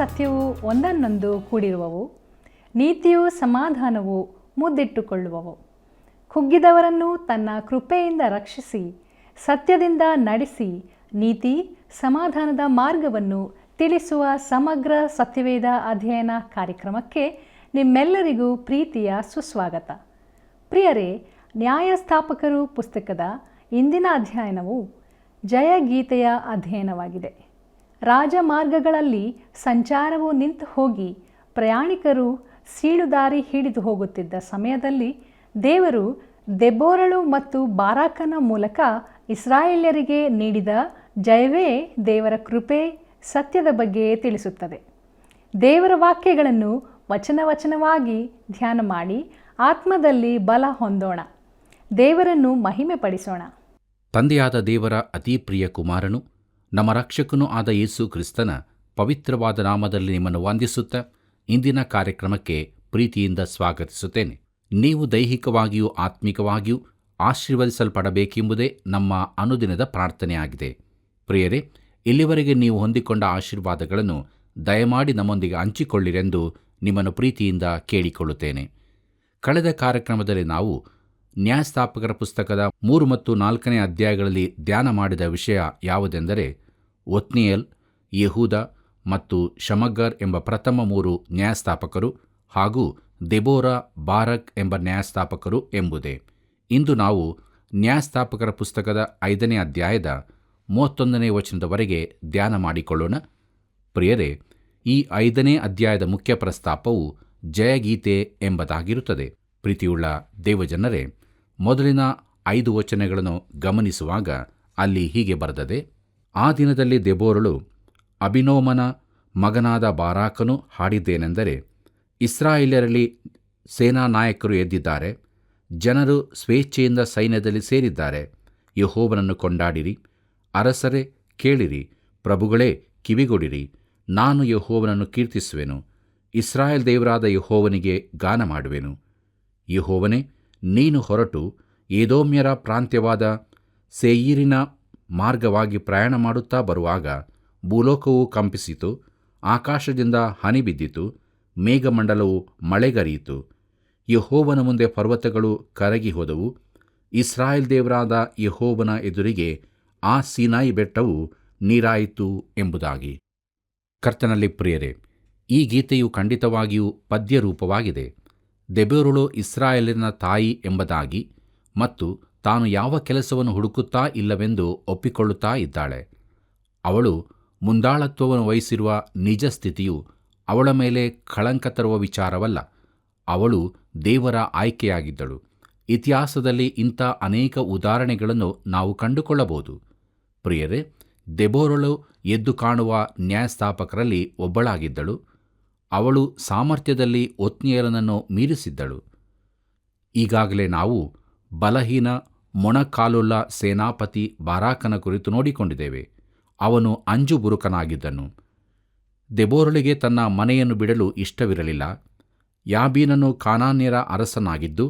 ಸತ್ಯವೂ ಒಂದನ್ನೊಂದು ಕೂಡಿರುವವು, ನೀತಿಯೂ ಸಮಾಧಾನವೂ ಮುದ್ದಿಟ್ಟುಕೊಳ್ಳುವವು. ಕುಗ್ಗಿದವರನ್ನು ತನ್ನ ಕೃಪೆಯಿಂದ ರಕ್ಷಿಸಿ, ಸತ್ಯದಿಂದ ನಡೆಸಿ, ನೀತಿ ಸಮಾಧಾನದ ಮಾರ್ಗವನ್ನು ತಿಳಿಸುವ ಸಮಗ್ರ ಸತ್ಯವೇದ ಅಧ್ಯಯನ ಕಾರ್ಯಕ್ರಮಕ್ಕೆ ನಿಮ್ಮೆಲ್ಲರಿಗೂ ಪ್ರೀತಿಯ ಸುಸ್ವಾಗತ. ಪ್ರಿಯರೇ, ನ್ಯಾಯಸ್ಥಾಪಕರು ಪುಸ್ತಕದ ಇಂದಿನ ಅಧ್ಯಯನವು ಜಯಗೀತೆಯ ಅಧ್ಯಯನವಾಗಿದೆ. ರಾಜಮಾರ್ಗಗಳಲ್ಲಿ ಸಂಚಾರವು ನಿಂತು ಹೋಗಿ ಪ್ರಯಾಣಿಕರು ಸೀಳುದಾರಿ ಹಿಡಿದು ಹೋಗುತ್ತಿದ್ದ ಸಮಯದಲ್ಲಿ ದೇವರು ದೆಬೋರಳು ಮತ್ತು ಬಾರಾಕನ ಮೂಲಕ ಇಸ್ರಾಯೇಲ್ಯರಿಗೆ ನೀಡಿದ ಜಯವೇ ದೇವರ ಕೃಪೆ, ಸತ್ಯದ ಬಗ್ಗೆ ತಿಳಿಸುತ್ತದೆ. ದೇವರ ವಾಕ್ಯಗಳನ್ನು ವಚನವಾಗಿ ಧ್ಯಾನ ಮಾಡಿ ಆತ್ಮದಲ್ಲಿ ಬಲ ಹೊಂದೋಣ. ದೇವರನ್ನು ಮಹಿಮೆ ಪಡಿಸೋಣ. ತಂದೆಯಾದ ದೇವರ ಅತಿ ಪ್ರಿಯ ಕುಮಾರನು, ನಮ್ಮ ರಕ್ಷಕನೂ ಆದ ಯೇಸು ಕ್ರಿಸ್ತನ ಪವಿತ್ರವಾದ ನಾಮದಲ್ಲಿ ನಿಮ್ಮನ್ನು ವಂದಿಸುತ್ತಾ ಇಂದಿನ ಕಾರ್ಯಕ್ರಮಕ್ಕೆ ಪ್ರೀತಿಯಿಂದ ಸ್ವಾಗತಿಸುತ್ತೇನೆ. ನೀವು ದೈಹಿಕವಾಗಿಯೂ ಆತ್ಮಿಕವಾಗಿಯೂ ಆಶೀರ್ವದಿಸಲ್ಪಡಬೇಕೆಂಬುದೇ ನಮ್ಮ ಅನುದಿನದ ಪ್ರಾರ್ಥನೆಯಾಗಿದೆ. ಪ್ರಿಯರೇ, ಇಲ್ಲಿವರೆಗೆ ನೀವು ಹೊಂದಿಕೊಂಡ ಆಶೀರ್ವಾದಗಳನ್ನು ದಯಮಾಡಿ ನಮ್ಮೊಂದಿಗೆ ಹಂಚಿಕೊಳ್ಳಿರೆಂದು ನಿಮ್ಮನ್ನು ಪ್ರೀತಿಯಿಂದ ಕೇಳಿಕೊಳ್ಳುತ್ತೇನೆ. ಕಳೆದ ಕಾರ್ಯಕ್ರಮದಲ್ಲಿ ನಾವು ನ್ಯಾಯಸ್ಥಾಪಕರ ಪುಸ್ತಕದ 3 ಮತ್ತು 4ನೇ ಅಧ್ಯಾಯಗಳಲ್ಲಿ ಧ್ಯಾನ ಮಾಡಿದ ವಿಷಯ ಯಾವುದೆಂದರೆ, ಒತ್ನಿಯೇಲ್, ಯೆಹೂದ ಮತ್ತು ಶಮಗರ್ ಎಂಬ ಪ್ರಥಮ 3 ನ್ಯಾಯಸ್ಥಾಪಕರು ಹಾಗೂ ದೆಬೋರಾ, ಬಾರಕ್ ಎಂಬ ನ್ಯಾಯಸ್ಥಾಪಕರು ಎಂಬುದೇ. ಇಂದು ನಾವು ನ್ಯಾಯಸ್ಥಾಪಕರ ಪುಸ್ತಕದ 5ನೇ ಅಧ್ಯಾಯದ 31ನೇ ವಚನದವರೆಗೆ ಧ್ಯಾನ ಮಾಡಿಕೊಳ್ಳೋಣ. ಪ್ರಿಯರೇ, ಈ 5ನೇ ಅಧ್ಯಾಯದ ಮುಖ್ಯ ಪ್ರಸ್ತಾಪವು ಜಯಗೀತೆ ಎಂಬುದಾಗಿರುತ್ತದೆ. ಪ್ರೀತಿಯುಳ್ಳ ದೇವಜನರೇ, ಮೊದಲಿನ 5 ವಚನಗಳನ್ನು ಗಮನಿಸುವಾಗ ಅಲ್ಲಿ ಹೀಗೆ ಬರೆದದೆ: ಆ ದಿನದಲ್ಲಿ ದೆಬೋರಳು ಅಬಿನೋಮನ ಮಗನಾದ ಬಾರಾಕನು ಹಾಡಿದ್ದೇನೆಂದರೆ, ಇಸ್ರಾಯೇಲ್ಯರಲ್ಲಿ ಸೇನಾ ನಾಯಕರು ಎದ್ದಿದ್ದಾರೆ, ಜನರು ಸ್ವೇಚ್ಛೆಯಿಂದ ಸೈನ್ಯದಲ್ಲಿ ಸೇರಿದ್ದಾರೆ. ಯೆಹೋವನನ್ನು ಕೊಂಡಾಡಿರಿ, ಅರಸರೇ ಕೇಳಿರಿ, ಪ್ರಭುಗಳೇ ಕಿವಿಗೊಡಿರಿ. ನಾನು ಯೆಹೋವನನ್ನು ಕೀರ್ತಿಸುವೆನು, ಇಸ್ರಾಯೇಲ್ ದೇವರಾದ ಯೆಹೋವನಿಗೆ ಗಾನ ಮಾಡುವೆನು. ಯೆಹೋವನೇ, ನೀನು ಹೊರಟು ಏದೋಮ್ಯರ ಪ್ರಾಂತ್ಯವಾದ ಸೇಯೀರಿನ ಮಾರ್ಗವಾಗಿ ಪ್ರಯಾಣ ಮಾಡುತ್ತಾ ಬರುವಾಗ ಭೂಲೋಕವು ಕಂಪಿಸಿತು, ಆಕಾಶದಿಂದ ಹನಿ ಬಿದ್ದಿತು, ಮೇಘಮಂಡಲವು ಮಳೆಗರೆಯಿತು. ಯೆಹೋವನ ಮುಂದೆ ಪರ್ವತಗಳು ಕರಗಿ ಹೋದವು. ಇಸ್ರಾಯೇಲ್ ದೇವರಾದ ಯೆಹೋವನ ಎದುರಿಗೆ ಆ ಸೀನಾಯಿ ಬೆಟ್ಟವು ನೀರಾಯಿತು ಎಂಬುದಾಗಿ. ಕರ್ತನಲ್ಲಿ ಪ್ರಿಯರೇ, ಈ ಗೀತೆಯು ಖಂಡಿತವಾಗಿಯೂ ಪದ್ಯರೂಪವಾಗಿದೆ. ದೆಬೋರಳು ಇಸ್ರಾಯೇಲಿನ ತಾಯಿ ಎಂಬುದಾಗಿ ಮತ್ತು ತಾನು ಯಾವ ಕೆಲಸವನ್ನು ಹುಡುಕುತ್ತಾ ಇಲ್ಲವೆಂದು ಒಪ್ಪಿಕೊಳ್ಳುತ್ತಾ ಇದ್ದಾಳೆ. ಅವಳು ಮುಂದಾಳತ್ವವನ್ನು ವಹಿಸಿರುವ ನಿಜ ಸ್ಥಿತಿಯು ಅವಳ ಮೇಲೆ ಕಳಂಕ ತರುವ ವಿಚಾರವಲ್ಲ. ಅವಳು ದೇವರ ಆಯ್ಕೆಯಾಗಿದ್ದಳು. ಇತಿಹಾಸದಲ್ಲಿ ಇಂಥ ಅನೇಕ ಉದಾಹರಣೆಗಳನ್ನು ನಾವು ಕಂಡುಕೊಳ್ಳಬಹುದು. ಪ್ರಿಯರೇ, ದೆಬೋರಳು ಎದ್ದು ಕಾಣುವ ನ್ಯಾಯಸ್ಥಾಪಕರಲ್ಲಿ ಒಬ್ಬಳಾಗಿದ್ದಳು. ಅವಳು ಸಾಮರ್ಥ್ಯದಲ್ಲಿ ಒತ್ನಿಯೇಲನನ್ನು ಮೀರಿಸಿದ್ದಳು. ಈಗಾಗಲೇ ನಾವು ಬಲಹೀನ ಮೊಣಕಾಲುಳ್ಳ ಸೇನಾಪತಿ ಬಾರಾಕನ ಕುರಿತು ನೋಡಿಕೊಂಡಿದ್ದೇವೆ. ಅವನು ಅಂಜುಬುರುಕನಾಗಿದ್ದನು. ದೆಬೋರಳಿಗೆ ತನ್ನ ಮನೆಯನ್ನು ಬಿಡಲು ಇಷ್ಟವಿರಲಿಲ್ಲ. ಯಾಬೀನನು ಕಾನಾನ್ಯರ ಅರಸನಾಗಿದ್ದು,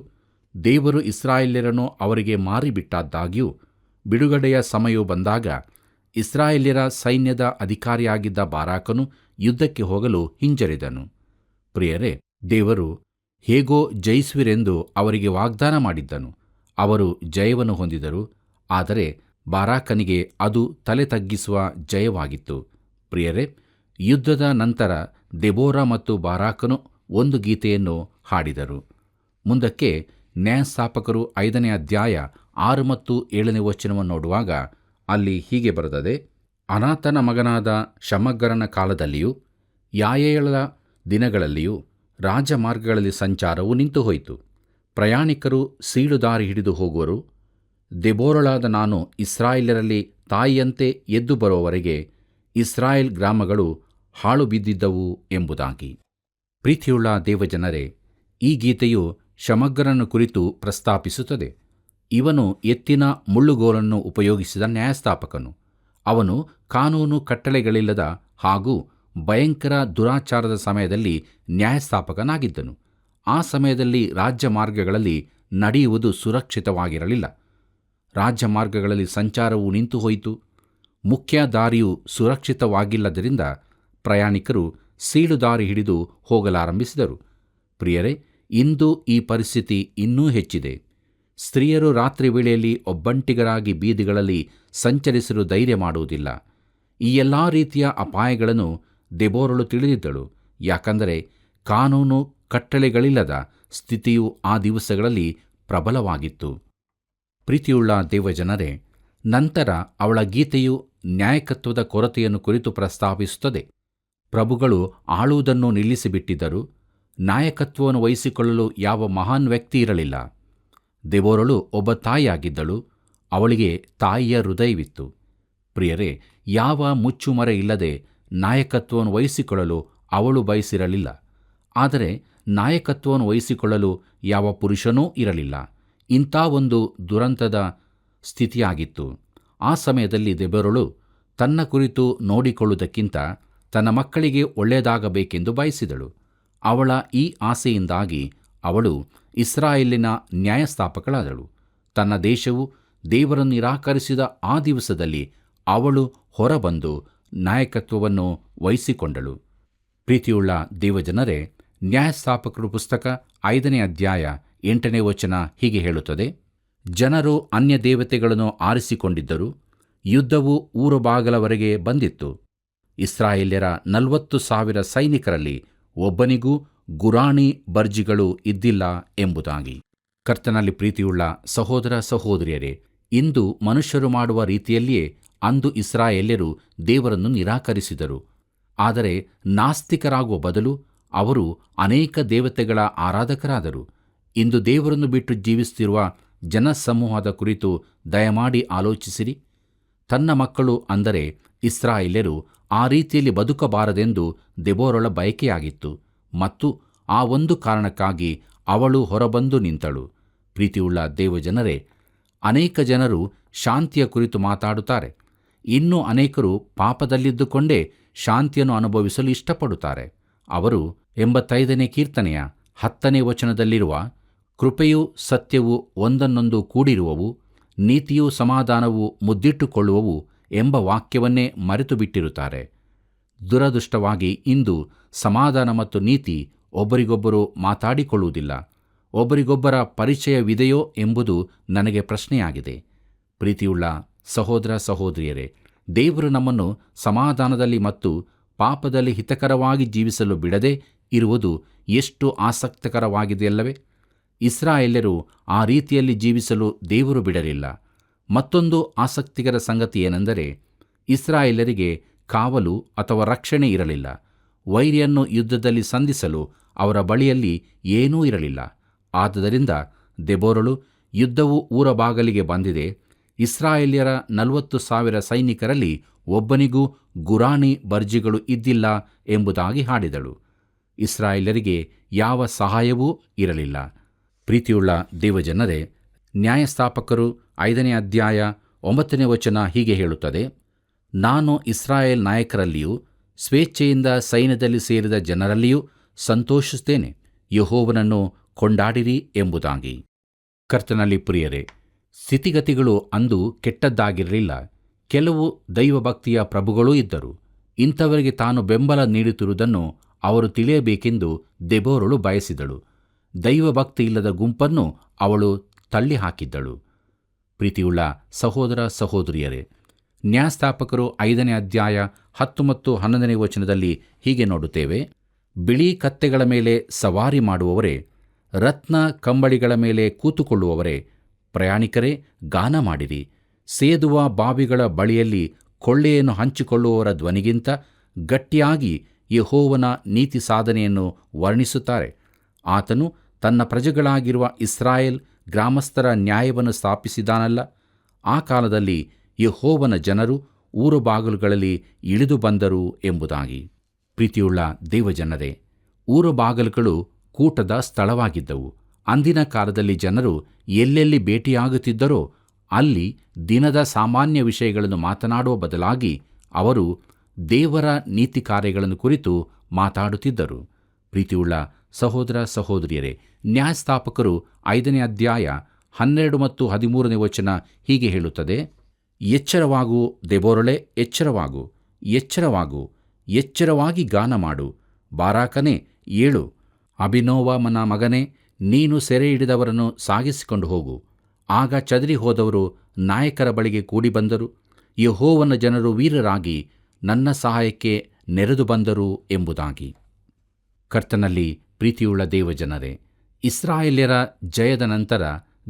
ದೇವರು ಇಸ್ರಾಯೇಲ್ಯರನ್ನು ಅವರಿಗೆ ಮಾರಿಬಿಟ್ಟಾದಾಗ್ಯೂ ಬಿಡುಗಡೆಯ ಸಮಯವು ಬಂದಾಗ ಇಸ್ರಾಯೇಲ್ಯರ ಸೈನ್ಯದ ಅಧಿಕಾರಿಯಾಗಿದ್ದ ಬಾರಾಕನು ಯುದ್ಧಕ್ಕೆ ಹೋಗಲು ಹಿಂಜರಿದನು. ಪ್ರಿಯರೇ, ದೇವರು ಹೇಗೋ ಜಯಿಸುವಿರೆಂದು ಅವರಿಗೆ ವಾಗ್ದಾನ ಮಾಡಿದ್ದನು. ಅವರು ಜಯವನ್ನು ಹೊಂದಿದರು. ಆದರೆ ಬಾರಾಕನಿಗೆ ಅದು ತಲೆ ತಗ್ಗಿಸುವ ಜಯವಾಗಿತ್ತು. ಪ್ರಿಯರೇ, ಯುದ್ಧದ ನಂತರ ದೆಬೋರಾ ಮತ್ತು ಬಾರಾಕನು ಒಂದು ಗೀತೆಯನ್ನು ಹಾಡಿದರು. ಮುಂದಕ್ಕೆ ನ್ಯಾಯಸ್ಥಾಪಕರು 5ನೇ ಅಧ್ಯಾಯ 6 ಮತ್ತು 7ನೇ ವಚನವನ್ನು ನೋಡುವಾಗ ಅಲ್ಲಿ ಹೀಗೆ ಬರೆದದೆ: ಅನಾತನ ಮಗನಾದ ಶಮಗರನ ಕಾಲದಲ್ಲಿಯೂ ಯಾಯೇಲಳ ದಿನಗಳಲ್ಲಿಯೂ ರಾಜಮಾರ್ಗಗಳಲ್ಲಿ ಸಂಚಾರವು ನಿಂತು ಹೋಯಿತು. ಪ್ರಯಾಣಿಕರು ಸೀಳುದಾರಿ ಹಿಡಿದು ಹೋಗುವರು. ದೆಬೋರಳಾದ ನಾನು ಇಸ್ರಾಯೇಲ್ಯರಲ್ಲಿ ತಾಯಿಯಂತೆ ಎದ್ದು ಬರುವವರೆಗೆ ಇಸ್ರಾಯೇಲ್ ಗ್ರಾಮಗಳು ಹಾಳು ಬಿದ್ದಿದ್ದವು ಎಂಬುದಾಗಿ. ಪ್ರೀತಿಯುಳ್ಳ ದೇವಜನರೇ, ಈ ಗೀತೆಯು ಶಮಗ್ರನ ಕುರಿತು ಪ್ರಸ್ತಾಪಿಸುತ್ತದೆ. ಇವನು ಎತ್ತಿನ ಮುಳ್ಳುಗೋಲನ್ನು ಉಪಯೋಗಿಸಿದ ನ್ಯಾಯಸ್ಥಾಪಕನು. ಅವನು ಕಾನೂನು ಕಟ್ಟಳೆಗಳಿಲ್ಲದ ಹಾಗೂ ಭಯಂಕರ ದುರಾಚಾರದ ಸಮಯದಲ್ಲಿ ನ್ಯಾಯಸ್ಥಾಪಕನಾಗಿದ್ದನು. ಆ ಸಮಯದಲ್ಲಿ ರಾಜ್ಯ ಮಾರ್ಗಗಳಲ್ಲಿ ನಡೆಯುವುದು ಸುರಕ್ಷಿತವಾಗಿರಲಿಲ್ಲ. ರಾಜ್ಯ ಮಾರ್ಗಗಳಲ್ಲಿ ಸಂಚಾರವು ನಿಂತು ಹೋಯಿತು. ಮುಖ್ಯ ದಾರಿಯು ಸುರಕ್ಷಿತವಾಗಿಲ್ಲದರಿಂದ ಪ್ರಯಾಣಿಕರು ಸೀಳುದಾರಿ ಹಿಡಿದು ಹೋಗಲಾರಂಭಿಸಿದರು. ಪ್ರಿಯರೇ, ಇಂದು ಈ ಪರಿಸ್ಥಿತಿ ಇನ್ನೂ ಹೆಚ್ಚಿದೆ. ಸ್ತ್ರೀಯರು ರಾತ್ರಿ ವೇಳೆಯಲ್ಲಿ ಒಬ್ಬಂಟಿಗರಾಗಿ ಬೀದಿಗಳಲ್ಲಿ ಸಂಚರಿಸಲು ಧೈರ್ಯ ಮಾಡುವುದಿಲ್ಲ. ಈ ಎಲ್ಲ ರೀತಿಯ ಅಪಾಯಗಳನ್ನು ದೆಬೋರಳು ತಿಳಿದಿದ್ದಳು. ಯಾಕಂದರೆ ಕಾನೂನು ಕಟ್ಟಳೆಗಳಿಲ್ಲದ ಸ್ಥಿತಿಯು ಆ ದಿವಸಗಳಲ್ಲಿ ಪ್ರಬಲವಾಗಿತ್ತು. ಪ್ರೀತಿಯುಳ್ಳ ದೇವಜನರೇ, ನಂತರ ಅವಳ ಗೀತೆಯು ನ್ಯಾಯಕತ್ವದ ಕೊರತೆಯನ್ನು ಕುರಿತು ಪ್ರಸ್ತಾಪಿಸುತ್ತದೆ. ಪ್ರಭುಗಳು ಆಳುವುದನ್ನು ನಿಲ್ಲಿಸಿಬಿಟ್ಟಿದ್ದರು. ನಾಯಕತ್ವವನ್ನು ವಹಿಸಿಕೊಳ್ಳಲು ಯಾವ ಮಹಾನ್ ವ್ಯಕ್ತಿ ಇರಲಿಲ್ಲ. ದೆಬೋರಳು ಒಬ್ಬ ತಾಯಿಯಾಗಿದ್ದಳು. ಅವಳಿಗೆ ತಾಯಿಯ ಹೃದಯವಿತ್ತು. ಪ್ರಿಯರೇ, ಯಾವ ಮುಚ್ಚುಮರೆ ಇಲ್ಲದೆ ನಾಯಕತ್ವವನ್ನು ವಹಿಸಿಕೊಳ್ಳಲು ಅವಳು ಬಯಸಿರಲಿಲ್ಲ. ಆದರೆ ನಾಯಕತ್ವವನ್ನು ವಹಿಸಿಕೊಳ್ಳಲು ಯಾವ ಪುರುಷನೂ ಇರಲಿಲ್ಲ. ಇಂಥ ಒಂದು ದುರಂತದ ಸ್ಥಿತಿಯಾಗಿತ್ತು. ಆ ಸಮಯದಲ್ಲಿ ದೆಬೋರಳು ತನ್ನ ಕುರಿತು ನೋಡಿಕೊಳ್ಳುವುದಕ್ಕಿಂತ ತನ್ನ ಮಕ್ಕಳಿಗೆ ಒಳ್ಳೆಯದಾಗಬೇಕೆಂದು ಬಯಸಿದಳು. ಅವಳ ಈ ಆಸೆಯಿಂದಾಗಿ ಅವಳು ಇಸ್ರಾಯೇಲಿನ ನ್ಯಾಯಸ್ಥಾಪಕಳಾದಳು. ತನ್ನ ದೇಶವು ದೇವರನ್ನು ನಿರಾಕರಿಸಿದ ಆ ದಿವಸದಲ್ಲಿ ಅವಳು ಹೊರಬಂದು ನಾಯಕತ್ವವನ್ನು ವಹಿಸಿಕೊಂಡಳು. ಪ್ರೀತಿಯುಳ್ಳ ದೇವಜನರೇ, ನ್ಯಾಯಸ್ಥಾಪಕರು ಪುಸ್ತಕ 5ನೇ ಅಧ್ಯಾಯ 8ನೇ ವಚನ ಹೀಗೆ ಹೇಳುತ್ತದೆ: ಜನರು ಅನ್ಯ ದೇವತೆಗಳನ್ನು ಆರಿಸಿಕೊಂಡಿದ್ದರು. ಯುದ್ಧವು ಊರ ಬಾಗಲವರೆಗೆ ಬಂದಿತ್ತು. ಇಸ್ರಾಯೇಲ್ಯರ 40,000 ಸೈನಿಕರಲ್ಲಿ ಒಬ್ಬನಿಗೂ ಗುರಾಣಿ ಬರ್ಜಿಗಳು ಇದ್ದಿಲ್ಲ ಎಂಬುದಾಗಿ. ಕರ್ತನಲ್ಲಿ ಪ್ರೀತಿಯುಳ್ಳ ಸಹೋದರ ಸಹೋದರಿಯರೇ, ಇಂದು ಮನುಷ್ಯರು ಮಾಡುವ ರೀತಿಯಲ್ಲಿಯೇ ಅಂದು ಇಸ್ರಾಯೇಲ್ಯರು ದೇವರನ್ನು ನಿರಾಕರಿಸಿದರು. ಆದರೆ ನಾಸ್ತಿಕರಾಗುವ ಬದಲು ಅವರು ಅನೇಕ ದೇವತೆಗಳ ಆರಾಧಕರಾದರು. ಇಂದು ದೇವರನ್ನು ಬಿಟ್ಟು ಜೀವಿಸುತ್ತಿರುವ ಜನಸಮೂಹದ ಕುರಿತು ದಯಮಾಡಿ ಆಲೋಚಿಸಿರಿ. ತನ್ನ ಮಕ್ಕಳು ಅಂದರೆ ಇಸ್ರಾಯೇಲ್ಯರು ಆ ರೀತಿಯಲ್ಲಿ ಬದುಕಬಾರದೆಂದು ದೆಬೋರಳ ಬಯಕೆಯಾಗಿತ್ತು ಮತ್ತು ಆ ಒಂದು ಕಾರಣಕ್ಕಾಗಿ ಅವಳು ಹೊರಬಂದು ನಿಂತಳು. ಪ್ರೀತಿಯುಳ್ಳ ದೇವಜನರೇ, ಅನೇಕ ಜನರು ಶಾಂತಿಯ ಕುರಿತು ಮಾತಾಡುತ್ತಾರೆ. ಇನ್ನೂ ಅನೇಕರು ಪಾಪದಲ್ಲಿದ್ದುಕೊಂಡೇ ಶಾಂತಿಯನ್ನು ಅನುಭವಿಸಲು ಇಷ್ಟಪಡುತ್ತಾರೆ. ಅವರು 85ನೇ ಕೀರ್ತನೆಯ 10ನೇ ವಚನದಲ್ಲಿರುವ ಕೃಪೆಯೂ ಸತ್ಯವೂ ಒಂದನ್ನೊಂದು ಕೂಡಿರುವವು, ನೀತಿಯೂ ಸಮಾಧಾನವೂ ಮುದ್ದಿಟ್ಟುಕೊಳ್ಳುವವು ಎಂಬ ವಾಕ್ಯವನ್ನೇ ಮರೆತು ಬಿಟ್ಟಿರುತ್ತಾರೆ. ದುರದೃಷ್ಟವಾಗಿ ಇಂದು ಸಮಾಧಾನ ಮತ್ತು ನೀತಿ ಒಬ್ಬರಿಗೊಬ್ಬರು ಮಾತಾಡಿಕೊಳ್ಳುವುದಿಲ್ಲ. ಒಬ್ಬರಿಗೊಬ್ಬರ ಪರಿಚಯವಿದೆಯೋ ಎಂಬುದು ನನಗೆ ಪ್ರಶ್ನೆಯಾಗಿದೆ. ಪ್ರೀತಿಯುಳ್ಳ ಸಹೋದರ ಸಹೋದರಿಯರೇ, ದೇವರು ನಮ್ಮನ್ನು ಸಮಾಧಾನದಲ್ಲಿ ಮತ್ತು ಪಾಪದಲ್ಲಿ ಹಿತಕರವಾಗಿ ಜೀವಿಸಲು ಬಿಡದೆ ಇರುವುದು ಎಷ್ಟು ಆಸಕ್ತಿಕರವಾಗಿದೆಯಲ್ಲವೇ? ಇಸ್ರಾಯೇಲ್ಯರು ಆ ರೀತಿಯಲ್ಲಿ ಜೀವಿಸಲು ದೇವರು ಬಿಡಲಿಲ್ಲ. ಮತ್ತೊಂದು ಆಸಕ್ತಿಕರ ಸಂಗತಿ ಏನೆಂದರೆ, ಇಸ್ರಾಯೇಲ್ಯರಿಗೆ ಕಾವಲು ಅಥವಾ ರಕ್ಷಣೆ ಇರಲಿಲ್ಲ. ವೈರಿಯನ್ನು ಯುದ್ಧದಲ್ಲಿ ಸಂಧಿಸಲು ಅವರ ಬಳಿಯಲ್ಲಿ ಏನೂ ಇರಲಿಲ್ಲ. ಆದುದರಿಂದ ದೆಬೋರಳು, ಯುದ್ಧವು ಊರ ಬಾಗಲಿಗೆ ಬಂದಿದೆ, ಇಸ್ರಾಯೇಲ್ಯರ 40,000 ಸೈನಿಕರಲ್ಲಿ ಒಬ್ಬನಿಗೂ ಗುರಾಣಿ ಬರ್ಜಿಗಳು ಇದ್ದಿಲ್ಲ ಎಂಬುದಾಗಿ ಹಾಡಿದಳು. ಇಸ್ರಾಯೇಲ್ಯರಿಗೆ ಯಾವ ಸಹಾಯವೂ ಇರಲಿಲ್ಲ. ಪ್ರೀತಿಯುಳ್ಳ ದೇವಜನರೇ, ನ್ಯಾಯಸ್ಥಾಪಕರು 5ನೇ ಅಧ್ಯಾಯ 9ನೇ ವಚನ ಹೀಗೆ ಹೇಳುತ್ತದೆ: ನಾನು ಇಸ್ರಾಯೇಲ್ ನಾಯಕರಲ್ಲಿಯೂ ಸ್ವೇಚ್ಛೆಯಿಂದ ಸೈನ್ಯದಲ್ಲಿ ಸೇರಿದ ಜನರಲ್ಲಿಯೂ ಸಂತೋಷಿಸುತ್ತೇನೆ, ಯೆಹೋವನನ್ನು ಕೊಂಡಾಡಿರಿ ಎಂಬುದಾಗಿ. ಕರ್ತನಲ್ಲಿ ಪ್ರಿಯರೇ, ಸ್ಥಿತಿಗತಿಗಳು ಅಂದು ಕೆಟ್ಟದ್ದಾಗಿರಲಿಲ್ಲ. ಕೆಲವು ದೈವಭಕ್ತಿಯ ಪ್ರಭುಗಳೂ ಇದ್ದರು. ಇಂಥವರಿಗೆ ತಾನು ಬೆಂಬಲ ನೀಡುತ್ತಿರುವುದನ್ನು ಅವರು ತಿಳಿಯಬೇಕೆಂದು ದೆಬೋರಳು ಬಯಸಿದಳು. ದೈವಭಕ್ತಿ ಇಲ್ಲದ ಗುಂಪನ್ನು ಅವಳು ತಳ್ಳಿಹಾಕಿದ್ದಳು. ಪ್ರೀತಿಯುಳ್ಳ ಸಹೋದರ ಸಹೋದರಿಯರೇ, ನ್ಯಾಯಸ್ಥಾಪಕರು 5ನೇ ಅಧ್ಯಾಯ 10 ಮತ್ತು 11ನೇ ವಚನದಲ್ಲಿ ಹೀಗೆ ನೋಡುತ್ತೇವೆ: ಬಿಳಿ ಕತ್ತೆಗಳ ಮೇಲೆ ಸವಾರಿ ಮಾಡುವವರೇ, ರತ್ನ ಕಂಬಳಿಗಳ ಮೇಲೆ ಕೂತುಕೊಳ್ಳುವವರೇ, ಪ್ರಯಾಣಿಕರೇ ಗಾನ ಮಾಡಿರಿ. ಸೇದುವ ಬಾವಿಗಳ ಬಳಿಯಲ್ಲಿ ಕೊಳ್ಳೆಯನ್ನು ಹಂಚಿಕೊಳ್ಳುವವರ ಧ್ವನಿಗಿಂತ ಗಟ್ಟಿಯಾಗಿ ಯೆಹೋವನ ನೀತಿ ಸಾಧನೆಯನ್ನು ವರ್ಣಿಸುತ್ತಾರೆ. ಆತನು ತನ್ನ ಪ್ರಜೆಗಳಾಗಿರುವ ಇಸ್ರಾಯೇಲ್ ಗ್ರಾಮಸ್ಥರ ನ್ಯಾಯವನ್ನು ಸ್ಥಾಪಿಸಿದಾನಲ್ಲ. ಆ ಕಾಲದಲ್ಲಿ ಯೆಹೋವನ ಜನರು ಊರು ಬಾಗಿಲುಗಳಲ್ಲಿ ಇಳಿದು ಬಂದರು ಎಂಬುದಾಗಿ. ಪ್ರೀತಿಯುಳ್ಳ ದೇವಜನರೇ, ಊರು ಬಾಗಿಲುಗಳು ಕೂಟದ ಸ್ಥಳವಾಗಿದ್ದವು. ಅಂದಿನ ಕಾಲದಲ್ಲಿ ಜನರು ಎಲ್ಲೆಲ್ಲಿ ಭೇಟಿಯಾಗುತ್ತಿದ್ದರೋ ಅಲ್ಲಿ ದಿನದ ಸಾಮಾನ್ಯ ವಿಷಯಗಳನ್ನು ಮಾತನಾಡುವ ಬದಲಾಗಿ ಅವರು ದೇವರ ನೀತಿ ಕಾರ್ಯಗಳನ್ನು ಕುರಿತು ಮಾತಾಡುತ್ತಿದ್ದರು. ಪ್ರೀತಿಯುಳ್ಳ ಸಹೋದರ ಸಹೋದರಿಯರೇ, ನ್ಯಾಯಸ್ಥಾಪಕರು 5ನೇ ಅಧ್ಯಾಯ 12 ಮತ್ತು 13ನೇ ವಚನ ಹೀಗೆ ಹೇಳುತ್ತದೆ: ಎಚ್ಚರವಾಗು ದೆಬೋರಳೆ, ಎಚ್ಚರವಾಗು, ಎಚ್ಚರವಾಗು, ಎಚ್ಚರವಾಗಿ ಗಾನ ಮಾಡು, ಬಾರಾಕನೇ ಏಳು, ಅಭಿನೋವಮನ ಮಗನೇ ನೀನು ಸೆರೆ ಹಿಡಿದವರನ್ನು ಸಾಗಿಸಿಕೊಂಡು ಹೋಗು. ಆಗ ಚದರಿ ಹೋದವರು ನಾಯಕರ ಬಳಿಗೆ ಕೂಡಿ ಬಂದರು. ಯೆಹೋವನ ಜನರು ವೀರರಾಗಿ ನನ್ನ ಸಹಾಯಕ್ಕೆ ನೆರೆದು ಬಂದರು ಎಂಬುದಾಗಿ. ಕರ್ತನಲ್ಲಿ ಪ್ರೀತಿಯುಳ್ಳ ದೇವಜನರೇ, ಇಸ್ರಾಯೇಲ್ಯರ ಜಯದ ನಂತರ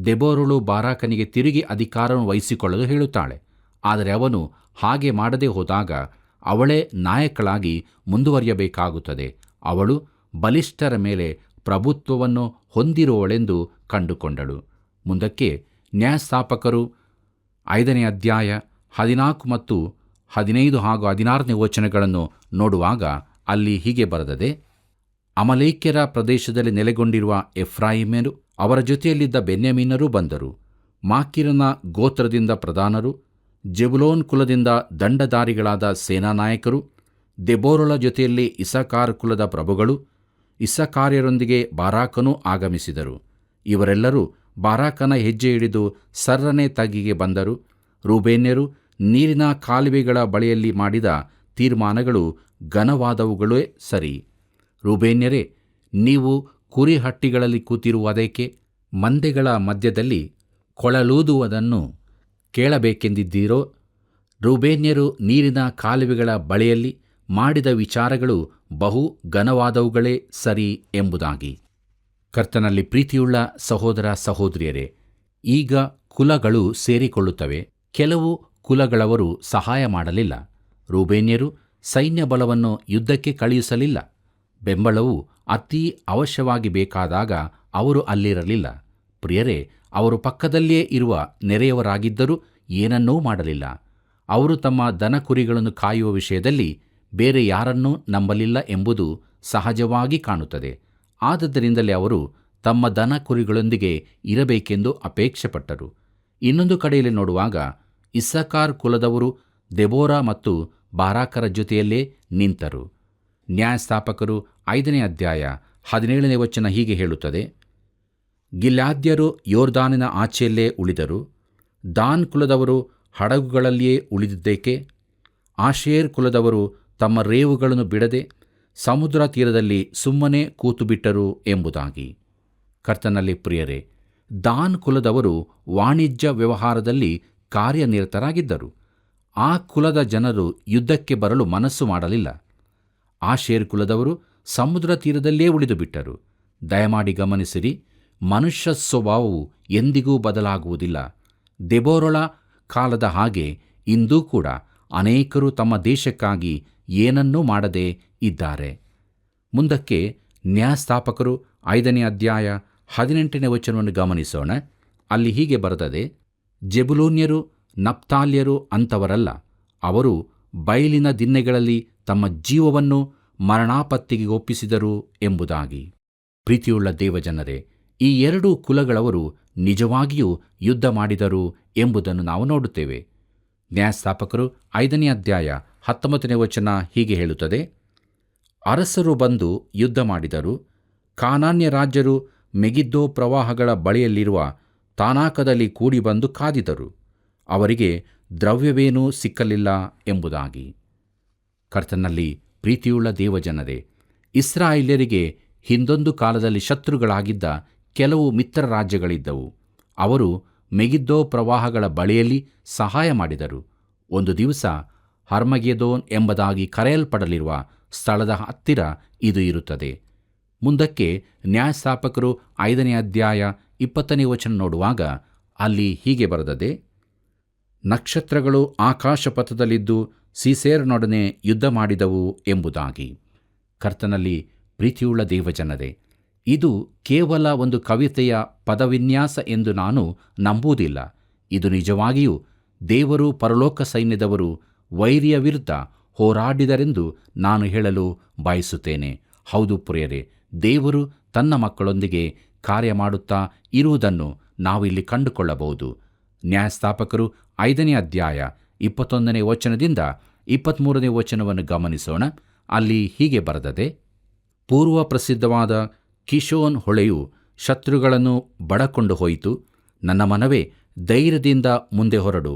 ದೆಬೋರಳು ಬಾರಾಕನಿಗೆ ತಿರುಗಿ ಅಧಿಕಾರವನ್ನು ವಹಿಸಿಕೊಳ್ಳಲು ಹೇಳುತ್ತಾಳೆ. ಆದರೆ ಅವನು ಹಾಗೆ ಮಾಡದೇ ಹೋದಾಗ ಅವಳೇ ನಾಯಕಳಾಗಿ ಮುಂದುವರಿಯಬೇಕಾಗುತ್ತದೆ. ಅವಳು ಬಲಿಷ್ಠರ ಮೇಲೆ ಪ್ರಭುತ್ವವನ್ನು ಹೊಂದಿರುವಳೆಂದು ಕಂಡುಕೊಂಡಳು. ಮುಂದಕ್ಕೆ ನ್ಯಾಯಸ್ಥಾಪಕರು 5ನೇ ಅಧ್ಯಾಯ 14 ಮತ್ತು 15 ಹಾಗೂ 16ನೇ ವಚನಗಳನ್ನು ನೋಡುವಾಗ ಅಲ್ಲಿ ಹೀಗೆ ಬರೆದದೆ: ಅಮಲೇಕ್ಯರ ಪ್ರದೇಶದಲ್ಲಿ ನೆಲೆಗೊಂಡಿರುವ ಎಫ್ರಾಯಿಮ್ಯರು, ಅವರ ಜೊತೆಯಲ್ಲಿದ್ದ ಬೆನ್ಯಾಮೀನರೂ ಬಂದರು. ಮಾಕೀರನ ಗೋತ್ರದಿಂದ ಪ್ರಧಾನರು, ಜೆಬುಲೋನ್ ಕುಲದಿಂದ ದಂಡಧಾರಿಗಳಾದ ಸೇನಾನಾಯಕರು, ದೆಬೋರಳ ಜೊತೆಯಲ್ಲಿ ಇಸ್ಸಾಕಾರ್ ಕುಲದ ಪ್ರಭುಗಳು, ಇಸ್ಸಾಕಾರ್ಯರೊಂದಿಗೆ ಬಾರಾಕನೂ ಆಗಮಿಸಿದರು. ಇವರೆಲ್ಲರೂ ಬಾರಾಕನ ಹೆಜ್ಜೆ ಹಿಡಿದು ಸರ್ರನೆ ತಗ್ಗಿಗೆ ಬಂದರು. ರೂಬೇನ್ಯರು ನೀರಿನ ಕಾಲುವೆಗಳ ಬಳಿಯಲ್ಲಿ ಮಾಡಿದ ತೀರ್ಮಾನಗಳು ಘನವಾದವುಗಳೇ ಸರಿ. ರೂಬೇನ್ಯರೇ, ನೀವು ಕುರಿಹಟ್ಟಿಗಳಲ್ಲಿ ಕೂತಿರುವುದೇಕೆ? ಮಂದೆಗಳ ಮಧ್ಯದಲ್ಲಿ ಕೊಳಲೂದುವುದನ್ನು ಕೇಳಬೇಕೆಂದಿದ್ದೀರೋ? ರೂಬೇನ್ಯರು ನೀರಿನ ಕಾಲುವೆಗಳ ಬಳಿಯಲ್ಲಿ ಮಾಡಿದ ವಿಚಾರಗಳು ಬಹು ಘನವಾದವುಗಳೇ ಸರಿ ಎಂಬುದಾಗಿ. ಕರ್ತನಲ್ಲಿ ಪ್ರೀತಿಯುಳ್ಳ ಸಹೋದರ ಸಹೋದರಿಯರೇ, ಈಗ ಕುಲಗಳು ಸೇರಿಕೊಳ್ಳುತ್ತವೆ. ಕೆಲವು ಕುಲಗಳವರು ಸಹಾಯ ಮಾಡಲಿಲ್ಲ. ರೂಬೇನ್ಯರು ಸೈನ್ಯ ಬಲವನ್ನು ಯುದ್ಧಕ್ಕೆ ಕಳುಹಿಸಲಿಲ್ಲ. ಬೆಂಬಲವು ಅತೀ ಅವಶ್ಯವಾಗಿ ಬೇಕಾದಾಗ ಅವರು ಅಲ್ಲಿರಲಿಲ್ಲ. ಪ್ರಿಯರೇ, ಅವರು ಪಕ್ಕದಲ್ಲಿಯೇ ಇರುವ ನೆರೆಯವರಾಗಿದ್ದರೂ ಏನನ್ನೂ ಮಾಡಲಿಲ್ಲ. ಅವರು ತಮ್ಮ ದನ ಕುರಿಗಳನ್ನು ಕಾಯುವ ವಿಷಯದಲ್ಲಿ ಬೇರೆ ಯಾರನ್ನೂ ನಂಬಲಿಲ್ಲ ಎಂಬುದು ಸಹಜವಾಗಿ ಕಾಣುತ್ತದೆ. ಆದ್ದರಿಂದಲೇ ಅವರು ತಮ್ಮ ದನ ಕುರಿಗಳೊಂದಿಗೆ ಇರಬೇಕೆಂದು ಅಪೇಕ್ಷೆಪಟ್ಟರು. ಇನ್ನೊಂದು ಕಡೆಯಲ್ಲಿ ನೋಡುವಾಗ ಇಸ್ಸಾಕಾರ್ ಕುಲದವರು ದೆಬೋರಾ ಮತ್ತು ಬಾರಾಕರ ಜೊತೆಯಲ್ಲೇ ನಿಂತರು. ನ್ಯಾಯಸ್ಥಾಪಕರು 5ನೇ ಅಧ್ಯಾಯ 17ನೇ ವಚನ ಹೀಗೆ ಹೇಳುತ್ತದೆ: ಗಿಲ್ಯಾದ್ಯರು ಯೋರ್ದಾನಿನ ಆಚೆಯಲ್ಲೇ ಉಳಿದರು. ದಾನ್ ಕುಲದವರು ಹಡಗುಗಳಲ್ಲಿಯೇ ಉಳಿದಿದ್ದೇಕೆ? ಆಶೇರ್ ಕುಲದವರು ತಮ್ಮ ರೇವುಗಳನ್ನು ಬಿಡದೆ ಸಮುದ್ರ ತೀರದಲ್ಲಿ ಸುಮ್ಮನೆ ಕೂತುಬಿಟ್ಟರು ಎಂಬುದಾಗಿ. ಕರ್ತನಲ್ಲಿ ಪ್ರಿಯರೇ, ದಾನ್ ಕುಲದವರು ವಾಣಿಜ್ಯ ವ್ಯವಹಾರದಲ್ಲಿ ಕಾರ್ಯನಿರತರಾಗಿದ್ದರು. ಆ ಕುಲದ ಜನರು ಯುದ್ಧಕ್ಕೆ ಬರಲು ಮನಸ್ಸು ಮಾಡಲಿಲ್ಲ. ಆಶೇರ್ ಕುಲದವರು ಸಮುದ್ರ ತೀರದಲ್ಲೇ ಉಳಿದು ಬಿಟ್ಟರು. ದಯಮಾಡಿ ಗಮನಿಸಿರಿ, ಮನುಷ್ಯ ಸ್ವಭಾವವು ಎಂದಿಗೂ ಬದಲಾಗುವುದಿಲ್ಲ. ದೆಬೋರಳ ಕಾಲದ ಹಾಗೆ ಇಂದೂ ಕೂಡ ಅನೇಕರು ತಮ್ಮ ದೇಶಕ್ಕಾಗಿ ಏನನ್ನೂ ಮಾಡದೇ ಇದ್ದಾರೆ. ಮುಂದಕ್ಕೆ ನ್ಯಾಯಸ್ಥಾಪಕರು 5ನೇ ಅಧ್ಯಾಯ 18ನೇ ವಚನವನ್ನು ಗಮನಿಸೋಣ. ಅಲ್ಲಿ ಹೀಗೆ ಬರೆದದೆ: ಜೆಬುಲೂನ್ಯರು ನಫ್ತಾಲ್ಯರು ಅಂಥವರಲ್ಲ. ಅವರು ಬಯಲಿನ ದಿನ್ನೆಗಳಲ್ಲಿ ತಮ್ಮ ಜೀವವನ್ನು ಮರಣಾಪತ್ತಿಗೆ ಒಪ್ಪಿಸಿದರು ಎಂಬುದಾಗಿ. ಪ್ರೀತಿಯುಳ್ಳ ದೇವಜನರೇ, ಈ ಎರಡೂ ಕುಲಗಳವರು ನಿಜವಾಗಿಯೂ ಯುದ್ಧ ಮಾಡಿದರು ಎಂಬುದನ್ನು ನಾವು ನೋಡುತ್ತೇವೆ. ನ್ಯಾಯಸ್ಥಾಪಕರು 5ನೇ ಅಧ್ಯಾಯ 19ನೇ ವಚನ ಹೀಗೆ ಹೇಳುತ್ತದೆ: ಅರಸರು ಬಂದು ಯುದ್ಧ ಮಾಡಿದರು. ಕಾನಾನ್ಯ ರಾಜ್ಯರು ಮೆಗಿದ್ದೋ ಪ್ರವಾಹಗಳ ಬಳಿಯಲ್ಲಿರುವ ತಾನಾಕದಲ್ಲಿ ಕೂಡಿ ಬಂದು ಕಾದಿದರು. ಅವರಿಗೆ ದ್ರವ್ಯವೇನೂ ಸಿಕ್ಕಲಿಲ್ಲ ಎಂಬುದಾಗಿ. ಕರ್ತನಲ್ಲಿ ಪ್ರೀತಿಯುಳ್ಳ ದೇವಜನರೇ, ಇಸ್ರಾಯೇಲ್ಯರಿಗೆ ಹಿಂದೊಂದು ಕಾಲದಲ್ಲಿ ಶತ್ರುಗಳಾಗಿದ್ದ ಕೆಲವು ಮಿತ್ರ ರಾಜ್ಯಗಳಿದ್ದವು. ಅವರು ಮೆಗಿದ್ದೋ ಪ್ರವಾಹಗಳ ಬಳಿಯಲ್ಲಿ ಸಹಾಯ ಮಾಡಿದರು. ಒಂದು ದಿವಸ ಹರ್ಮಗೆದೋನ್ ಎಂಬುದಾಗಿ ಕರೆಯಲ್ಪಡಲಿರುವ ಸ್ಥಳದ ಹತ್ತಿರ ಇದು ಇರುತ್ತದೆ. ಮುಂದಕ್ಕೆ ನ್ಯಾಯಸ್ಥಾಪಕರು 5ನೇ ಅಧ್ಯಾಯ 20ನೇ ವಚನ ನೋಡುವಾಗ ಅಲ್ಲಿ ಹೀಗೆ ಬರೆದದೆ: ನಕ್ಷತ್ರಗಳು ಆಕಾಶಪಥದಲ್ಲಿದ್ದು ಸೀಸೇರನೊಡನೆ ಯುದ್ಧ ಮಾಡಿದವು ಎಂಬುದಾಗಿ. ಕರ್ತನಲ್ಲಿ ಪ್ರೀತಿಯುಳ್ಳ ದೇವಜನರೇ, ಇದು ಕೇವಲ ಒಂದು ಕವಿತೆಯ ಪದವಿನ್ಯಾಸ ಎಂದು ನಾನು ನಂಬುವುದಿಲ್ಲ. ಇದು ನಿಜವಾಗಿಯೂ ದೇವರು ಪರಲೋಕ ಸೈನ್ಯದವರು ವೈರಿಯ ವಿರುದ್ಧ ಹೋರಾಡಿದರೆಂದು ನಾನು ಹೇಳಲು ಬಯಸುತ್ತೇನೆ. ಹೌದು ಪ್ರಿಯರೇ, ದೇವರು ತನ್ನ ಮಕ್ಕಳೊಂದಿಗೆ ಕಾರ್ಯ ಮಾಡುತ್ತಾ ಇರುವುದನ್ನು ನಾವಿಲ್ಲಿ ಕಂಡುಕೊಳ್ಳಬಹುದು. ನ್ಯಾಯಸ್ಥಾಪಕರು 5ನೇ ಅಧ್ಯಾಯ 21ನೇ ವಚನದಿಂದ 23ನೇ ವಚನವನ್ನು ಗಮನಿಸೋಣ. ಅಲ್ಲಿ ಹೀಗೆ ಬರೆದದೆ: ಪೂರ್ವ ಪ್ರಸಿದ್ಧವಾದ ಕಿಶೋನ್ ಹೊಳೆಯು ಶತ್ರುಗಳನ್ನು ಬಡಕೊಂಡು ಹೋಯಿತು. ನನ್ನ ಮನವೇ, ಧೈರ್ಯದಿಂದ ಮುಂದೆ ಹೊರಡು.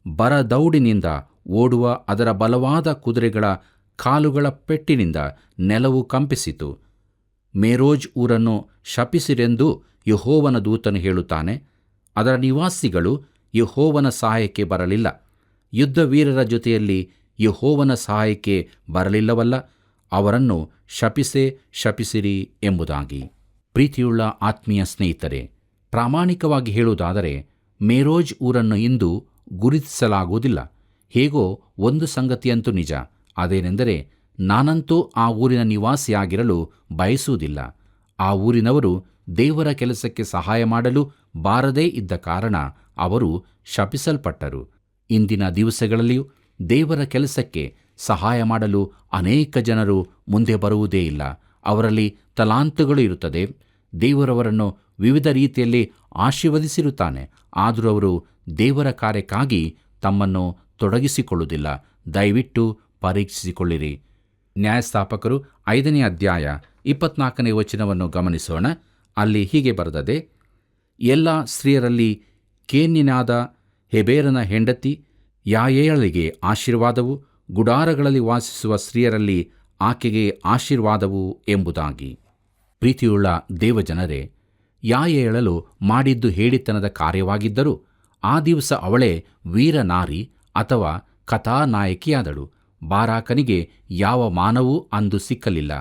ಬರದೌಡಿನಿಂದ ಓಡುವ ಅದರ ಬಲವಾದ ಕುದುರೆಗಳ ಕಾಲುಗಳ ಪೆಟ್ಟಿನಿಂದ ನೆಲವು ಕಂಪಿಸಿತು. ಮೇರೋಜ್ ಊರನ್ನು ಶಪಿಸಿರೆಂದು ಯೆಹೋವನ ದೂತನು ಹೇಳುತ್ತಾನೆ. ಅದರ ನಿವಾಸಿಗಳು ಯೆಹೋವನ ಸಹಾಯಕ್ಕೆ ಬರಲಿಲ್ಲ. ಯುದ್ಧವೀರರ ಜೊತೆಯಲ್ಲಿ ಯೆಹೋವನ ಸಹಾಯಕ್ಕೆ ಬರಲಿಲ್ಲವಲ್ಲ, ಅವರನ್ನು ಶಪಿಸಿರಿ ಎಂಬುದಾಗಿ. ಪ್ರೀತಿಯುಳ್ಳ ಆತ್ಮೀಯ ಸ್ನೇಹಿತರೆ, ಪ್ರಾಮಾಣಿಕವಾಗಿ ಹೇಳುವುದಾದರೆ ಮೇರೋಜ್ ಊರನ್ನು ಇಂದು ಗುರುತಿಸಲಾಗುವುದಿಲ್ಲ. ಹೇಗೋ ಒಂದು ಸಂಗತಿಯಂತೂ ನಿಜ, ಅದೇನೆಂದರೆ ನಾನಂತೂ ಆ ಊರಿನ ನಿವಾಸಿಯಾಗಿರಲು ಬಯಸುವುದಿಲ್ಲ. ಆ ಊರಿನವರು ದೇವರ ಕೆಲಸಕ್ಕೆ ಸಹಾಯ ಮಾಡಲು ಬಾರದೇ ಇದ್ದ ಕಾರಣ ಅವರು ಶಪಿಸಲ್ಪಟ್ಟರು. ಇಂದಿನ ದಿವಸಗಳಲ್ಲಿಯೂ ದೇವರ ಕೆಲಸಕ್ಕೆ ಸಹಾಯ ಮಾಡಲು ಅನೇಕ ಜನರು ಮುಂದೆ ಬರುವುದೇ ಇಲ್ಲ. ಅವರಲ್ಲಿ ತಲಾಂತುಗಳು ಇರುತ್ತದೆ. ದೇವರವರನ್ನು ವಿವಿಧ ರೀತಿಯಲ್ಲಿ ಆಶೀರ್ವದಿಸಿರುತ್ತಾನೆ. ಆದರೂ ಅವರು ದೇವರ ಕಾರ್ಯಕ್ಕಾಗಿ ತಮ್ಮನ್ನು ತೊಡಗಿಸಿಕೊಳ್ಳುವುದಿಲ್ಲ. ದಯವಿಟ್ಟು ಪರೀಕ್ಷಿಸಿಕೊಳ್ಳಿರಿ. ನ್ಯಾಯಸ್ಥಾಪಕರು 5ನೇ ಅಧ್ಯಾಯ 24ನೇ ವಚನವನ್ನು ಗಮನಿಸೋಣ. ಅಲ್ಲಿ ಹೀಗೆ ಬರೆದದೆ, ಎಲ್ಲ ಸ್ತ್ರೀಯರಲ್ಲಿ ಕೇನ್ಯನಾದ ಹೆಬೇರನ ಹೆಂಡತಿ ಯಾಯೇಳಳಿಗೆ ಆಶೀರ್ವಾದವು, ಗುಡಾರಗಳಲ್ಲಿ ವಾಸಿಸುವ ಸ್ತ್ರೀಯರಲ್ಲಿ ಆಕೆಗೆ ಆಶೀರ್ವಾದವು ಎಂಬುದಾಗಿ. ಪ್ರೀತಿಯುಳ್ಳ ದೇವಜನರೇ, ಯಾಯೇಳಲು ಮಾಡಿದ್ದು ಹೇಳಿತನದ ಕಾರ್ಯವಾಗಿದ್ದರೂ ಆ ದಿವಸ ಅವಳೇ ವೀರನಾರಿ ಅಥವಾ ಕಥಾನಾಯಕಿಯಾದಳು. ಬಾರಾಕನಿಗೆ ಯಾವ ಮಾನವೂ ಅಂದು ಸಿಕ್ಕಲಿಲ್ಲ.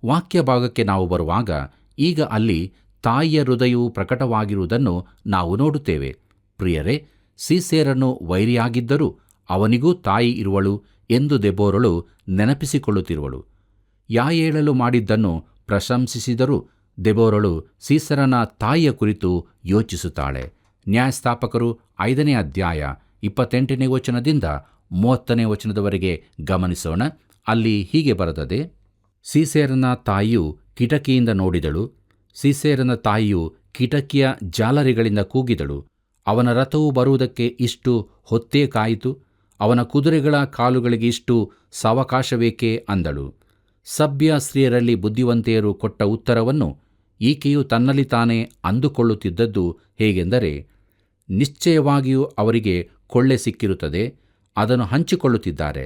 ವಾಕ್ಯ ಭಾಗಕ್ಕೆ ನಾವು ಬರುವಾಗ ಈಗ ಅಲ್ಲಿ ತಾಯಿಯ ಹೃದಯವು ಪ್ರಕಟವಾಗಿರುವುದನ್ನು ನಾವು ನೋಡುತ್ತೇವೆ. ಪ್ರಿಯರೇ, ಸೀಸೇರನು ವೈರಿಯಾಗಿದ್ದರೂ ಅವನಿಗೂ ತಾಯಿ ಇರುವಳು ಎಂದು ದೆಬೋರಳು ನೆನಪಿಸಿಕೊಳ್ಳುತ್ತಿರುವಳು. ಯಾಯೇಳಲು ಮಾಡಿದ್ದನ್ನು ಪ್ರಶಂಸಿಸಿದರೂ ದೆಬೋರಳು ಸೀಸರನ ತಾಯಿಯ ಕುರಿತು ಯೋಚಿಸುತ್ತಾಳೆ. ನ್ಯಾಯಸ್ಥಾಪಕರು 5ನೇ ಅಧ್ಯಾಯ 28ನೇ ವಚನದಿಂದ 30ನೇ ವಚನದವರೆಗೆ ಗಮನಿಸೋಣ. ಅಲ್ಲಿ ಹೀಗೆ ಬರೆದದೆ, ಸೀಸೇರನ ತಾಯಿಯು ಕಿಟಕಿಯಿಂದ ನೋಡಿದಳು. ಸೀಸೇರನ ತಾಯಿಯು ಕಿಟಕಿಯ ಜಾಲರಿಗಳಿಂದ ಕೂಗಿದಳು. ಅವನ ರಥವು ಬರುವುದಕ್ಕೆ ಇಷ್ಟು ಹೊತ್ತೇ ಕಾಯಿತು, ಅವನ ಕುದುರೆಗಳ ಕಾಲುಗಳಿಗೆ ಇಷ್ಟು ಸಾವಕಾಶವೇಕೆ ಅಂದಳು. ಸಭ್ಯ ಸ್ತ್ರೀಯರಲ್ಲಿ ಬುದ್ಧಿವಂತೆಯರು ಕೊಟ್ಟ ಉತ್ತರವನ್ನು ಈಕೆಯು ತನ್ನಲ್ಲಿ ತಾನೇ ಅಂದುಕೊಳ್ಳುತ್ತಿದ್ದದ್ದು ಹೇಗೆಂದರೆ, ನಿಶ್ಚಯವಾಗಿಯೂ ಅವರಿಗೆ ಕೊಳ್ಳೆ ಸಿಕ್ಕಿರುತ್ತದೆ, ಅದನ್ನು ಹಂಚಿಕೊಳ್ಳುತ್ತಿದ್ದಾರೆ.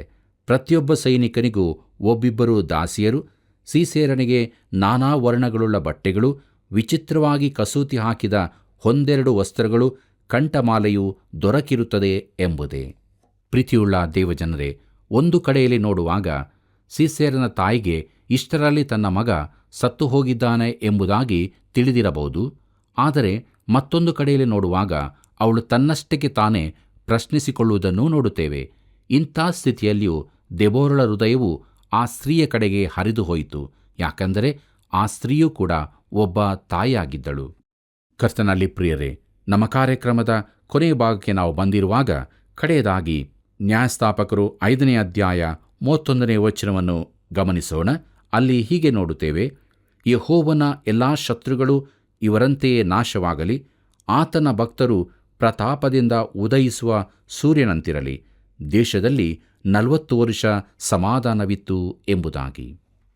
ಪ್ರತಿಯೊಬ್ಬ ಸೈನಿಕನಿಗೂ ಒಬ್ಬಿಬ್ಬರು ದಾಸಿಯರು, ಸೀಸೇರನಿಗೆ ನಾನಾ ವರ್ಣಗಳುಳ್ಳ ಬಟ್ಟೆಗಳು, ವಿಚಿತ್ರವಾಗಿ ಕಸೂತಿ ಹಾಕಿದ ಒಂದೆರಡು ವಸ್ತ್ರಗಳು, ಕಂಠಮಾಲೆಯು ದೊರಕಿರುತ್ತದೆ ಎಂಬುದೇ. ಪ್ರೀತಿಯುಳ್ಳ ದೇವಜನರೇ, ಒಂದು ಕಡೆಯಲ್ಲಿ ನೋಡುವಾಗ ಸೀಸೇರನ ತಾಯಿಗೆ ಇಷ್ಟರಲ್ಲಿ ತನ್ನ ಮಗ ಸತ್ತು ಹೋಗಿದ್ದಾನೆ ಎಂಬುದಾಗಿ ತಿಳಿದಿರಬಹುದು. ಆದರೆ ಮತ್ತೊಂದು ಕಡೆಯಲ್ಲಿ ನೋಡುವಾಗ ಅವಳು ತನ್ನಷ್ಟಕ್ಕೆ ತಾನೇ ಪ್ರಶ್ನಿಸಿಕೊಳ್ಳುವುದನ್ನು ನೋಡುತ್ತೇವೆ. ಇಂಥ ಸ್ಥಿತಿಯಲ್ಲಿಯೂ ದೆಬೋರಳ ಹೃದಯವು ಆ ಸ್ತ್ರೀಯ ಕಡೆಗೆ ಹರಿದು ಹೋಯಿತು. ಯಾಕಂದರೆ ಆ ಸ್ತ್ರೀಯೂ ಕೂಡ ಒಬ್ಬ ತಾಯಿಯಾಗಿದ್ದಳು. ಕರ್ತನಲ್ಲಿ ಪ್ರಿಯರೇ, ನಮ್ಮ ಕಾರ್ಯಕ್ರಮದ ಕೊನೆಯ ಭಾಗಕ್ಕೆ ನಾವು ಬಂದಿರುವಾಗ ಕಡೆಯದಾಗಿ ನ್ಯಾಯಸ್ಥಾಪಕರು 5ನೇ ಅಧ್ಯಾಯ 31ನೇ ವಚನವನ್ನು ಗಮನಿಸೋಣ. ಅಲ್ಲಿ ಹೀಗೆ ನೋಡುತ್ತೇವೆ, ಯೆಹೋವನ ಎಲ್ಲಾ ಶತ್ರುಗಳು ಇವರಂತೆಯೇ ನಾಶವಾಗಲಿ, ಆತನ ಭಕ್ತರು ಪ್ರತಾಪದಿಂದ ಉದಯಿಸುವ ಸೂರ್ಯನಂತಿರಲಿ. ದೇಶದಲ್ಲಿ 40 ವರ್ಷ ಸಮಾಧಾನವಿತ್ತು ಎಂಬುದಾಗಿ.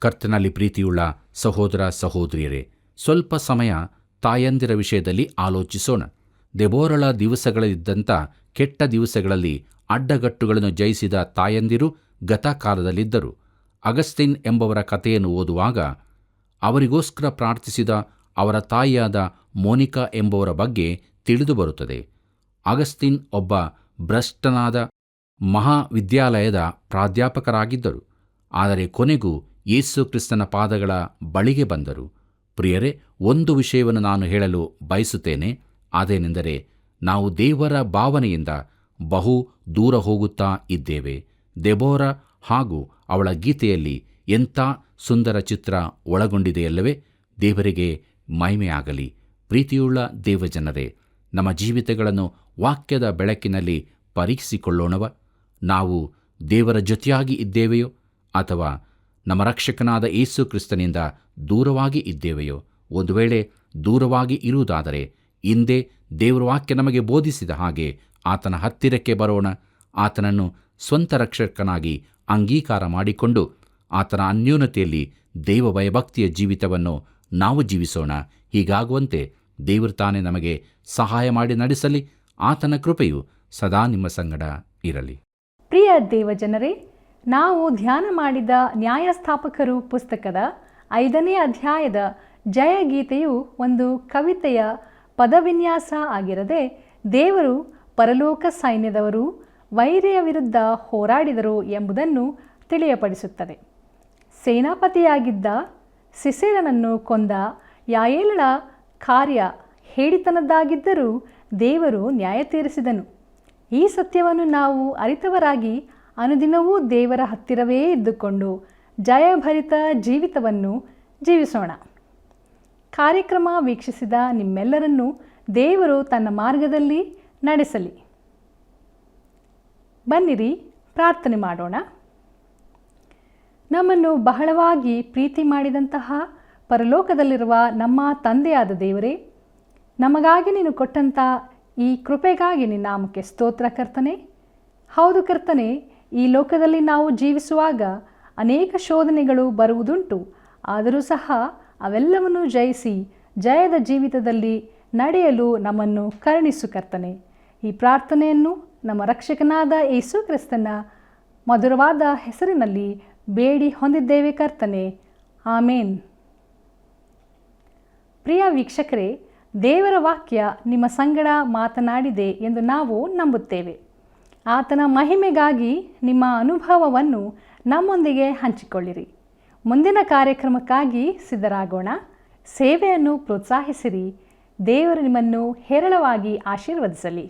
ಕರ್ತನಲ್ಲಿ ಪ್ರೀತಿಯುಳ್ಳ ಸಹೋದರ ಸಹೋದರಿಯರೇ, ಸ್ವಲ್ಪ ಸಮಯ ತಾಯಂದಿರ ವಿಷಯದಲ್ಲಿ ಆಲೋಚಿಸೋಣ. ದೆಬೋರಳ ದಿವಸಗಳಲ್ಲಿದ್ದಂಥ ಕೆಟ್ಟ ದಿವಸಗಳಲ್ಲಿ ಅಡ್ಡಗಟ್ಟುಗಳನ್ನು ಜಯಿಸಿದ ತಾಯಂದಿರು ಗತಕಾಲದಲ್ಲಿದ್ದರು. ಅಗಸ್ಟಿನ್ ಎಂಬವರ ಕಥೆಯನ್ನು ಓದುವಾಗ ಅವರಿಗೋಸ್ಕರ ಪ್ರಾರ್ಥಿಸಿದ ಅವರ ತಾಯಿಯಾದ ಮೋನಿಕಾ ಎಂಬವರ ಬಗ್ಗೆ ತಿಳಿದು ಬರುತ್ತದೆ. ಅಗಸ್ಟಿನ್ ಒಬ್ಬ ಭ್ರಷ್ಟನಾದ ಮಹಾವಿದ್ಯಾಲಯದ ಪ್ರಾಧ್ಯಾಪಕರಾಗಿದ್ದರು. ಆದರೆ ಕೊನೆಗೂ ಯೇಸು ಕ್ರಿಸ್ತನ ಪಾದಗಳ ಬಳಿಗೆ ಬಂದರು. ಪ್ರಿಯರೇ, ಒಂದು ವಿಷಯವನ್ನು ನಾನು ಹೇಳಲು ಬಯಸುತ್ತೇನೆ. ಅದೇನೆಂದರೆ, ನಾವು ದೇವರ ಭಾವನೆಯಿಂದ ಬಹು ದೂರ ಹೋಗುತ್ತಾ ಇದ್ದೇವೆ. ದೆಬೋರ ಹಾಗೂ ಅವಳ ಗೀತೆಯಲ್ಲಿ ಎಂಥ ಸುಂದರ ಚಿತ್ರ ಒಳಗೊಂಡಿದೆಯಲ್ಲವೇ? ದೇವರಿಗೆ ಮಹಿಮೆಯಾಗಲಿ. ಪ್ರೀತಿಯುಳ್ಳ ದೇವಜನರೇ, ನಮ್ಮ ಜೀವಿತಗಳನ್ನು ವಾಕ್ಯದ ಬೆಳಕಿನಲ್ಲಿ ಪರೀಕ್ಷಿಸಿಕೊಳ್ಳೋಣವ. ನಾವು ದೇವರ ಜೊತೆಯಾಗಿ ಇದ್ದೇವೆಯೋ ಅಥವಾ ನಮ್ಮ ರಕ್ಷಕನಾದ ಯೇಸು ಕ್ರಿಸ್ತನಿಂದ ದೂರವಾಗಿ ಇದ್ದೇವೆಯೋ? ಒಂದು ವೇಳೆ ದೂರವಾಗಿ ಇರುವುದಾದರೆ ಇಂದೇ ದೇವರ ವಾಕ್ಯ ನಮಗೆ ಬೋಧಿಸಿದ ಹಾಗೆ ಆತನ ಹತ್ತಿರಕ್ಕೆ ಬರೋಣ. ಆತನನ್ನು ಸ್ವಂತ ರಕ್ಷಕನಾಗಿ ಅಂಗೀಕಾರ ಮಾಡಿಕೊಂಡು ಆತನ ಅನ್ಯೋನ್ಯತೆಯಲ್ಲಿ ದೇವ ಭಯಭಕ್ತಿಯ ಜೀವಿತವನ್ನು ನಾವು ಜೀವಿಸೋಣ. ಹೀಗಾಗುವಂತೆ ದೇವರು ತಾನೇ ನಮಗೆ ಸಹಾಯ ಮಾಡಿ ನಡೆಸಲಿ. ಆತನ ಕೃಪೆಯು ಸದಾ ನಿಮ್ಮ ಸಂಗಡ ಇರಲಿ. ಪ್ರಿಯ ದೇವಜನರೇ, ನಾವು ಧ್ಯಾನ ಮಾಡಿದ ನ್ಯಾಯಸ್ಥಾಪಕರು ಪುಸ್ತಕದ 5ನೇ ಅಧ್ಯಾಯದ ಜಯಗೀತೆಯು ಒಂದು ಕವಿತೆಯ ಪದವಿನ್ಯಾಸ ಆಗಿರದೆ ದೇವರು ಪರಲೋಕ ಸೈನ್ಯದವರು ವೈರಿಯ ವಿರುದ್ಧ ಹೋರಾಡಿದರು ಎಂಬುದನ್ನು ತಿಳಿಯಪಡಿಸುತ್ತದೆ. ಸೇನಾಪತಿಯಾಗಿದ್ದ ಸಿಸೇರನನ್ನು ಕೊಂದ ಯಾಯೇಲಳ ಕಾರ್ಯ ಹೇಡಿತನದ್ದಾಗಿದ್ದರೂ ದೇವರು ನ್ಯಾಯ ತೀರಿಸಿದನು. ಈ ಸತ್ಯವನ್ನು ನಾವು ಅರಿತವರಾಗಿ ಅನುದಿನವೂ ದೇವರ ಹತ್ತಿರವೇ ಇದ್ದುಕೊಂಡು ಜಯಭರಿತ ಜೀವಿತವನ್ನು ಜೀವಿಸೋಣ. ಕಾರ್ಯಕ್ರಮ ವೀಕ್ಷಿಸಿದ ನಿಮ್ಮೆಲ್ಲರನ್ನೂ ದೇವರು ತನ್ನ ಮಾರ್ಗದಲ್ಲಿ ನಡೆಸಲಿ. ಬನ್ನಿರಿ ಪ್ರಾರ್ಥನೆ ಮಾಡೋಣ. ನಮ್ಮನ್ನು ಬಹಳವಾಗಿ ಪ್ರೀತಿ ಮಾಡಿದಂತಹ ಪರಲೋಕದಲ್ಲಿರುವ ನಮ್ಮ ತಂದೆಯಾದ ದೇವರೇ, ನಮಗಾಗಿ ನೀನು ಕೊಟ್ಟಂಥ ಈ ಕೃಪೆಗಾಗಿ ನಿನ್ನ ನಾಮಕ್ಕೆ ಸ್ತೋತ್ರ ಕರ್ತನೆ. ಹೌದು ಕರ್ತನೆ, ಈ ಲೋಕದಲ್ಲಿ ನಾವು ಜೀವಿಸುವಾಗ ಅನೇಕ ಶೋಧನೆಗಳು ಬರುವುದುಂಟು. ಆದರೂ ಸಹ ಅವೆಲ್ಲವನ್ನು ಜಯಿಸಿ ಜಯದ ಜೀವಿತದಲ್ಲಿ ನಡೆಯಲು ನಮ್ಮನ್ನು ಕರುಣಿಸು ಕರ್ತನೆ. ಈ ಪ್ರಾರ್ಥನೆಯನ್ನು ನಮ್ಮ ರಕ್ಷಕನಾದ ಯೇಸು ಕ್ರಿಸ್ತನ ಮಧುರವಾದ ಹೆಸರಿನಲ್ಲಿ ಬೇಡಿ ಹೊಂದಿದ್ದೇವೆ ಕರ್ತನೆ. ಆಮೇನ್. ಪ್ರಿಯ ವೀಕ್ಷಕರೇ, ದೇವರ ವಾಕ್ಯ ನಿಮ್ಮ ಸಂಗಡ ಮಾತನಾಡಿದೆ ಎಂದು ನಾವು ನಂಬುತ್ತೇವೆ. ಆತನ ಮಹಿಮೆಗಾಗಿ ನಿಮ್ಮ ಅನುಭವವನ್ನು ನಮ್ಮೊಂದಿಗೆ ಹಂಚಿಕೊಳ್ಳಿರಿ. ಮುಂದಿನ ಕಾರ್ಯಕ್ರಮಕ್ಕಾಗಿ ಸಿದ್ಧರಾಗೋಣ. ಸೇವೆಯನ್ನು ಪ್ರೋತ್ಸಾಹಿಸಿರಿ. ದೇವರು ನಿಮ್ಮನ್ನು ಹೇರಳವಾಗಿ ಆಶೀರ್ವದಿಸಲಿ.